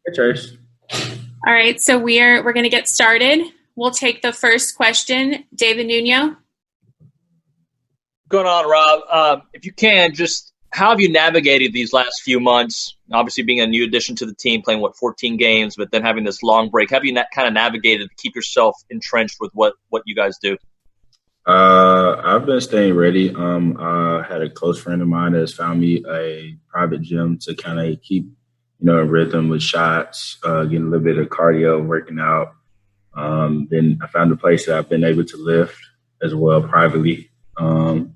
Hey, Trace. All right, so we're going to get started. We'll take the first question. David Nuno. Going on, Rob? If you can, just how have you navigated these last few months? Obviously, being a new addition to the team, playing 14 games, but then having this long break. Have you kind of navigated to keep yourself entrenched with what you guys do? I've been staying ready. I had a close friend of mine that's found me a private gym to kind of keep, in rhythm with shots, getting a little bit of cardio, working out. Then I found a place that I've been able to lift as well privately, and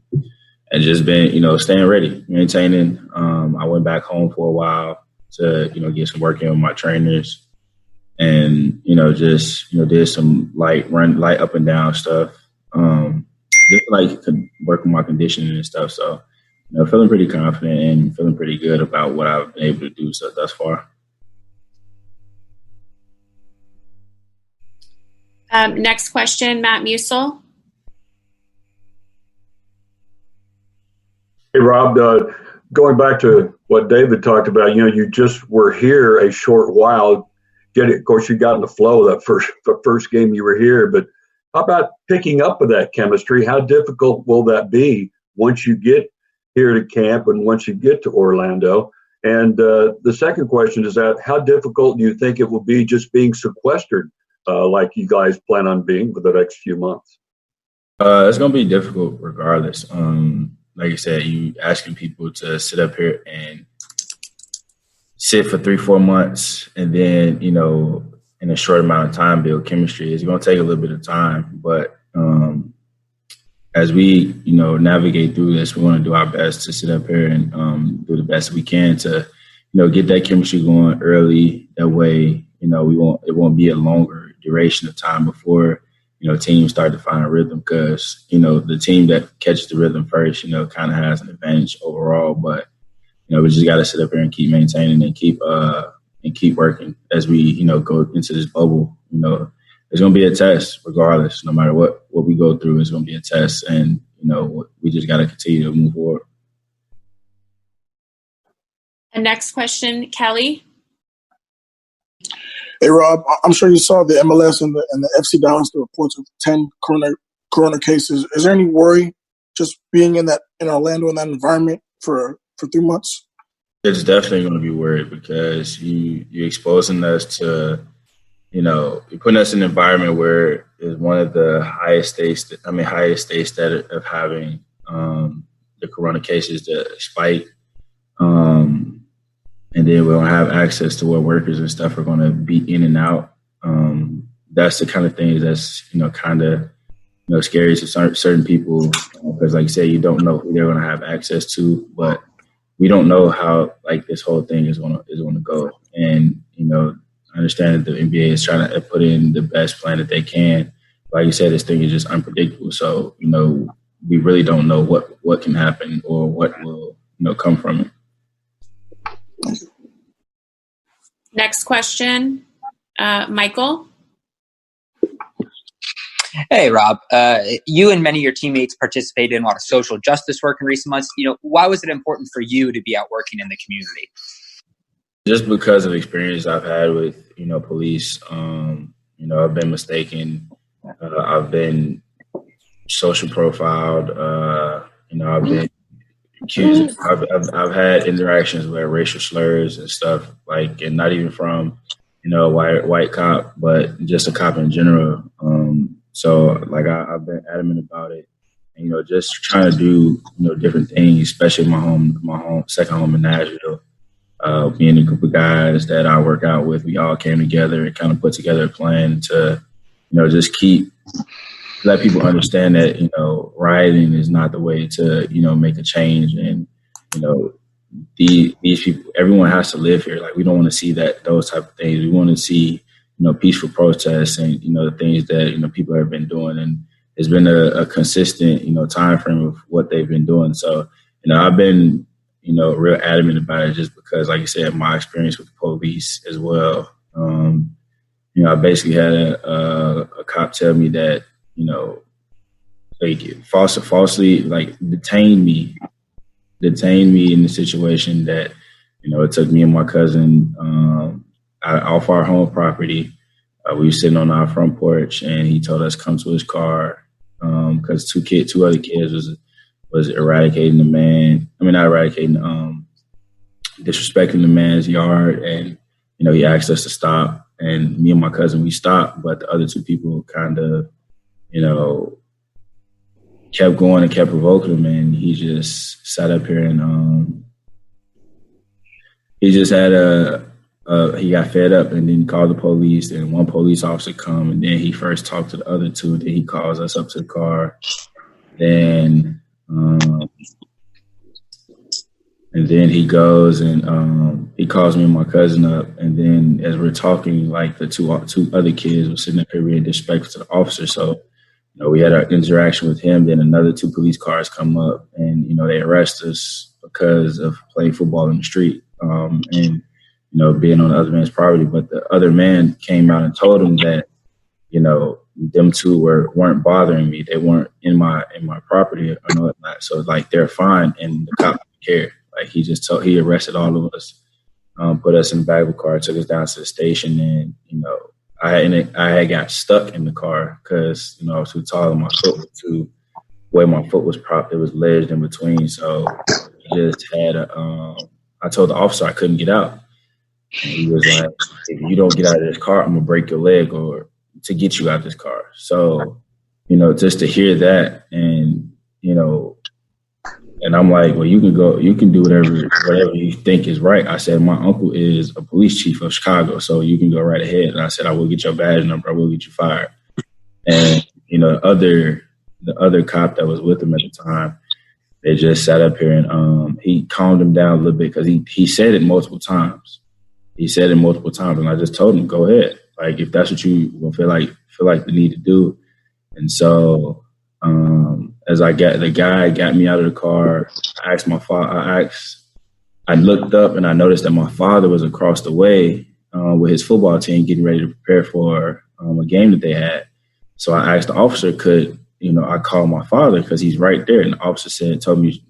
just been, staying ready, maintaining. I went back home for a while to, get some work in with my trainers, and did some light up and down stuff. Just like work on my conditioning and stuff. So, feeling pretty confident and feeling pretty good about what I've been able to do thus far. Next question, Matt Musil. Hey, Rob, going back to what David talked about, you just were here a short while. Of course, you got in the flow that first game you were here, but how about picking up with that chemistry? How difficult will that be once you get here to camp and once you get to Orlando? And the second question is that how difficult do you think it will be just being sequestered like you guys plan on being for the next few months? It's going to be difficult regardless. Like I said, you asking people to sit up here and sit for 3-4 months and then, in a short amount of time build chemistry. It's going to take a little bit of time. But as we, navigate through this, we want to do our best to sit up here and do the best we can to, get that chemistry going early. That way, it won't be a longer duration of time before, teams start to find a rhythm, because, the team that catches the rhythm first, kind of has an advantage overall. But, we just got to sit up here and keep maintaining and keep working as we, go into this bubble. It's going to be a test regardless. No matter what we go through, it's going to be a test. And, we just got to continue to move forward. And next question, Kelly. Hey, Rob, I'm sure you saw the MLS and the FC Dallas, the reports of 10 corona cases. Is there any worry just being in Orlando in that environment for 3 months? It's definitely going to be worried because you're exposing us to, you're putting us in an environment where it's one of the highest states that of having the corona cases that spike. And then we don't have access to where workers and stuff are going to be in and out. That's the kind of thing that's, kind of, scary to certain people because, like you say, you don't know who they're going to have access to, but we don't know how this whole thing is going to go. And, I understand that the NBA is trying to put in the best plan that they can. Like you said, this thing is just unpredictable. So, we really don't know what can happen or what will, come from it. Next question, Michael. Hey, Rob. You and many of your teammates participated in a lot of social justice work in recent months. Why was it important for you to be out working in the community? Just because of experience I've had with, police. I've been mistaken. I've been social profiled. I've been accused. I've had interactions with racial slurs and stuff, and not even from, white cop, but just a cop in general. So I've been adamant about it, and, just trying to do, different things, especially my second home in Nashville. Being a group of guys that I work out with, we all came together and kind of put together a plan to, just let people understand that, rioting is not the way to, make a change. And, these people, everyone has to live here. We don't want to see those type of things. We want to see, peaceful protests and, the things that, people have been doing. And it's been a consistent, time frame of what they've been doing. So, I've been, real adamant about it just because, like I said, my experience with the police as well. I basically had a cop tell me that, falsely detained me in the situation that, it took me and my cousin off our home property. We were sitting on our front porch, and he told us come to his car because two other kids was eradicating the man. I mean, not eradicating, disrespecting the man's yard, and he asked us to stop. And me and my cousin, we stopped, but the other two people kind of, kept going and kept provoking him, and he just sat up here and he just had he got fed up and then called the police, and one police officer come, and then he first talked to the other two, then he calls us up to the car, then and then he goes and he calls me and my cousin up, and then as we're talking, like the two other kids were sitting up here being disrespectful to the officer, so we had our interaction with him. Then another two police cars come up, and they arrest us because of playing football in the street and being on the other man's property. But the other man came out and told him that them two weren't bothering me. They weren't in my property or not. So like they're fine, and the cop didn't care. Like he arrested all of us, put us in the back of the car, took us down to the station, and I had got stuck in the car because I was too tall and my foot was where my foot was propped. It was ledged in between, so I just had I told the officer I couldn't get out, and he was like, "If you don't get out of this car, I'm gonna break your leg or to get you out of this car." So just to hear that, and and I'm like, well, you can do whatever you think is right. I said, my uncle is a police chief of Chicago, so you can go right ahead. And I said, I will get your badge number. I will get you fired. And, the other cop that was with him at the time, they just sat up here and he calmed him down a little bit because he said it multiple times. And I just told him, go ahead. Like, if that's what you will feel like the need to do. And so, as the guy got me out of the car, I asked my father. I looked up and I noticed that my father was across the way with his football team getting ready to prepare for a game that they had. So I asked the officer, I call my father because he's right there. And the officer told me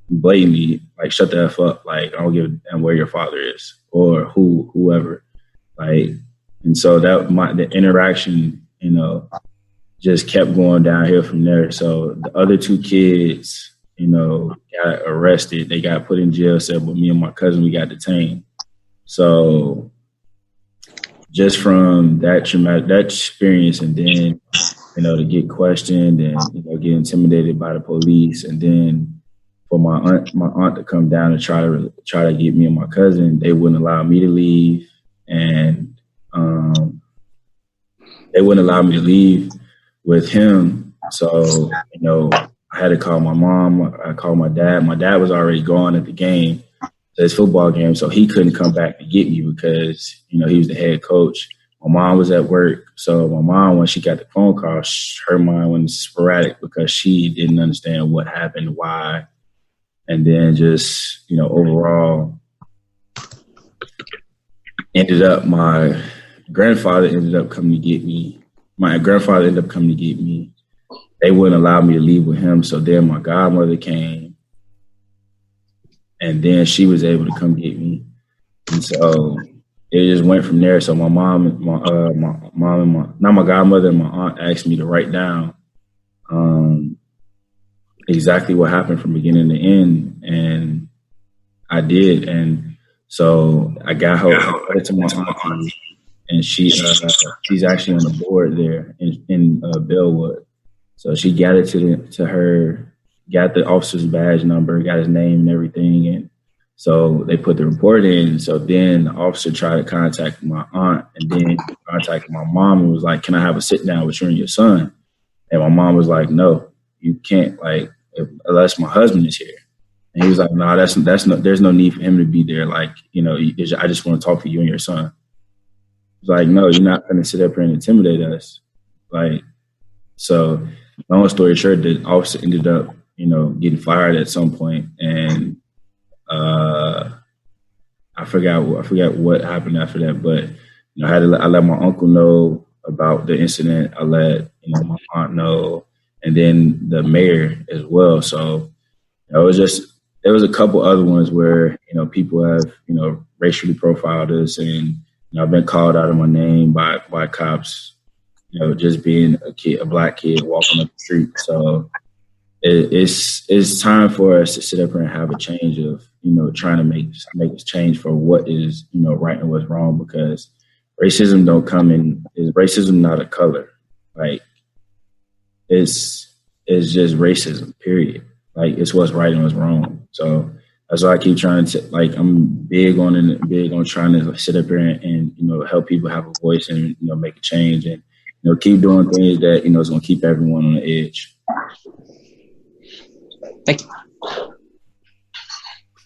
blatantly, like, shut the F up. Like, I don't give a damn where your father is or whoever. Like, and so the interaction, just kept going downhill from there. So the other two kids, got arrested. They got put in jail cell, but me and my cousin, we got detained. So just from that experience, and then, to get questioned and, get intimidated by the police, and then for my aunt to come down and try to get me and my cousin, they wouldn't allow me to leave, and they wouldn't allow me to leave with him. So, I had to call my mom. I called my dad. My dad was already gone at the game, his football game, so he couldn't come back to get me because, he was the head coach. My mom was at work. So my mom, when she got the phone call, her mind went sporadic because she didn't understand what happened, why. And then just, overall, my grandfather ended up coming to get me. My grandfather ended up coming to get me. They wouldn't allow me to leave with him. So then my godmother came, and then she was able to come get me. And so it just went from there. So my mom and not my godmother and my aunt asked me to write down exactly what happened from beginning to end, and I did. And so I got her to my aunt, and she's actually on the board there in Bellwood. So she got it to her, got the officer's badge number, got his name and everything, and so they put the report in. So then the officer tried to contact my aunt, and then contacted my mom and was like, "Can I have a sit down with you and your son?" And my mom was like, "No, you can't. Like, unless my husband is here." And he was like, "No, that's no. There's no need for him to be there. Like, I just want to talk to you and your son." He's like, "No, you're not going to sit up here and intimidate us." Like, so long story short, the officer ended up, getting fired at some point, and I forgot what happened after that. But I let my uncle know about the incident. I let my aunt know, and then the mayor as well. So there was a couple other ones where people have racially profiled us and I've been called out of my name by cops, just being a black kid walking up the street. So it's time for us to sit up here and have a change of, trying to make a change for what is, right and what's wrong, because racism is racism not a color. Like it's just racism, period. Like it's what's right and what's wrong. So that's why I keep trying to, I'm big on trying to sit up here and help people have a voice and, make a change and, keep doing things that, is going to keep everyone on the edge. Thank you.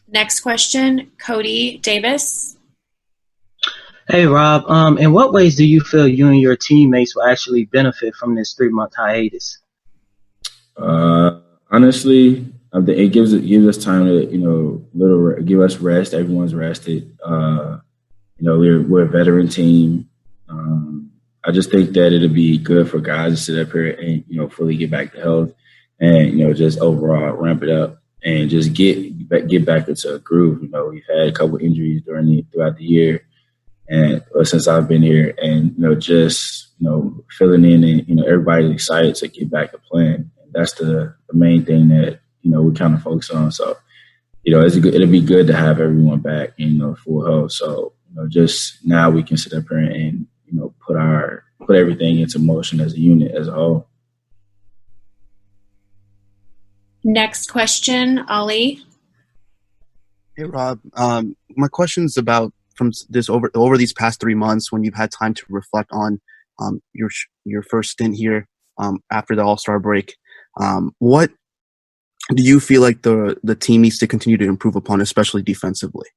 Next question, Cody Davis. Hey, Rob. In what ways do you feel you and your teammates will actually benefit from this 3-month hiatus? Honestly, it gives us time to, give us rest. Everyone's rested. We're a veteran team. I just think that it'll be good for guys to sit up here and, fully get back to health and, just overall ramp it up and just get back into a groove. We've had a couple injuries throughout the year and since I've been here and, filling in and, everybody's excited to get back to playing. And that's the main thing that, we kind of focus on. So, it'll be good to have everyone back in, full health. So, just now we can sit up here and, put everything into motion as a unit, as a whole. Next question, Ali. Hey, Rob. My question is about from this over these past 3 months when you've had time to reflect on your first stint here after the All-Star break. What do you feel like the team needs to continue to improve upon, especially defensively?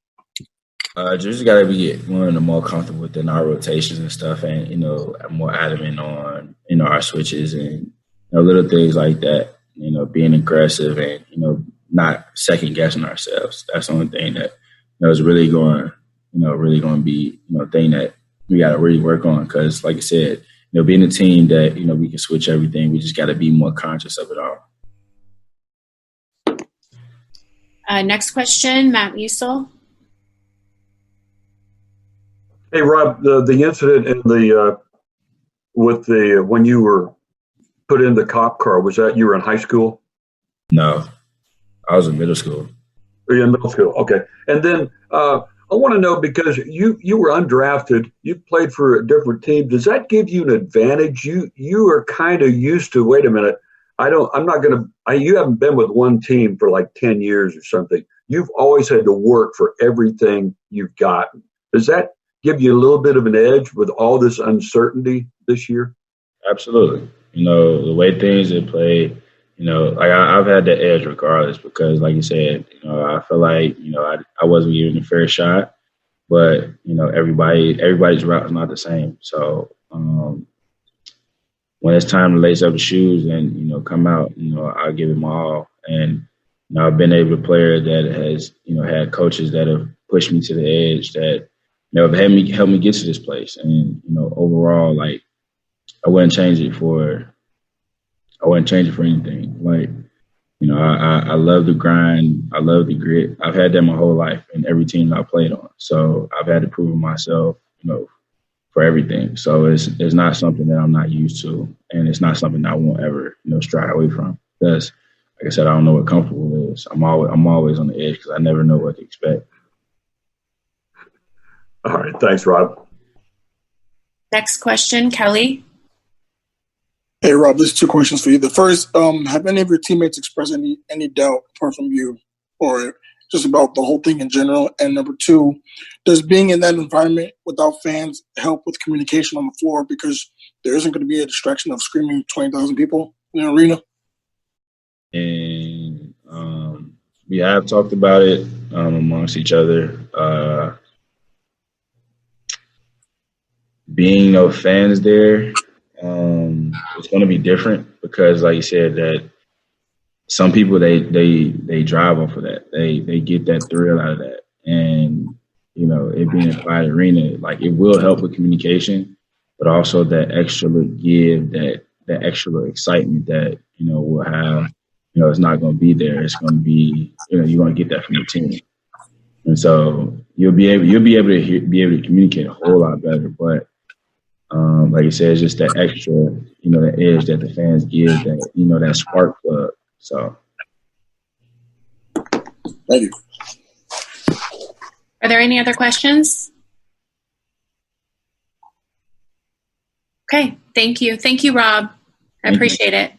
Just got to be more comfortable within our rotations and stuff, and more adamant on our switches and little things like that. Being aggressive and not second guessing ourselves. That's the only thing that is really going to be thing that we got to really work on. Because like I said, being a team that we can switch everything, we just got to be more conscious of it all. Next question, Matt Musil. Hey, Rob, the incident in when you were put in the cop car, was that you were in high school? No, I was in middle school. Were you in middle school? Okay. And then I want to know, because you were undrafted, you played for a different team. Does that give you an advantage? You are kind of used to, wait a minute, you haven't been with one team for like 10 years or something. You've always had to work for everything you've gotten. Does that give you a little bit of an edge with all this uncertainty this year? Absolutely. The way things have played, I've had the edge regardless, because like you said, I feel like, I wasn't given a fair shot, but, everybody's route is not the same. So when it's time to lace up the shoes and, come out, I'll give it my all. And, I've been able to play that has, had coaches that have pushed me to the edge that, have helped me get to this place. And, overall, I wouldn't change it for anything. I love the grind. I love the grit. I've had that my whole life in every team I played on. So I've had to prove myself, for everything. So it's not something that I'm not used to, and it's not something that I won't ever, stray away from. Because, like I said, I don't know what comfortable is. I'm always on the edge because I never know what to expect. All right. Thanks, Rob. Next question, Kelly. Hey, Rob, there's 2 questions for you. The first, have any of your teammates expressed any doubt apart from you, or just about the whole thing in general? And number 2, does being in that environment without fans help with communication on the floor, because there isn't going to be a distraction of screaming 20,000 people in the arena? And we have talked about it amongst each other. Being no fans there, it's going to be different because, like you said, that some people they drive off of that. They get that thrill out of that, and it being a quiet arena, it will help with communication, but also that extra give, that extra excitement that we'll have. It's not going to be there. It's going to be you're going to get that from the team. And so you'll be able to communicate a whole lot better. But like I said, it's just that extra, the edge that the fans give, that that spark plug. So. Thank you. Are there any other questions? Okay, thank you. Thank you, Rob. I appreciate it.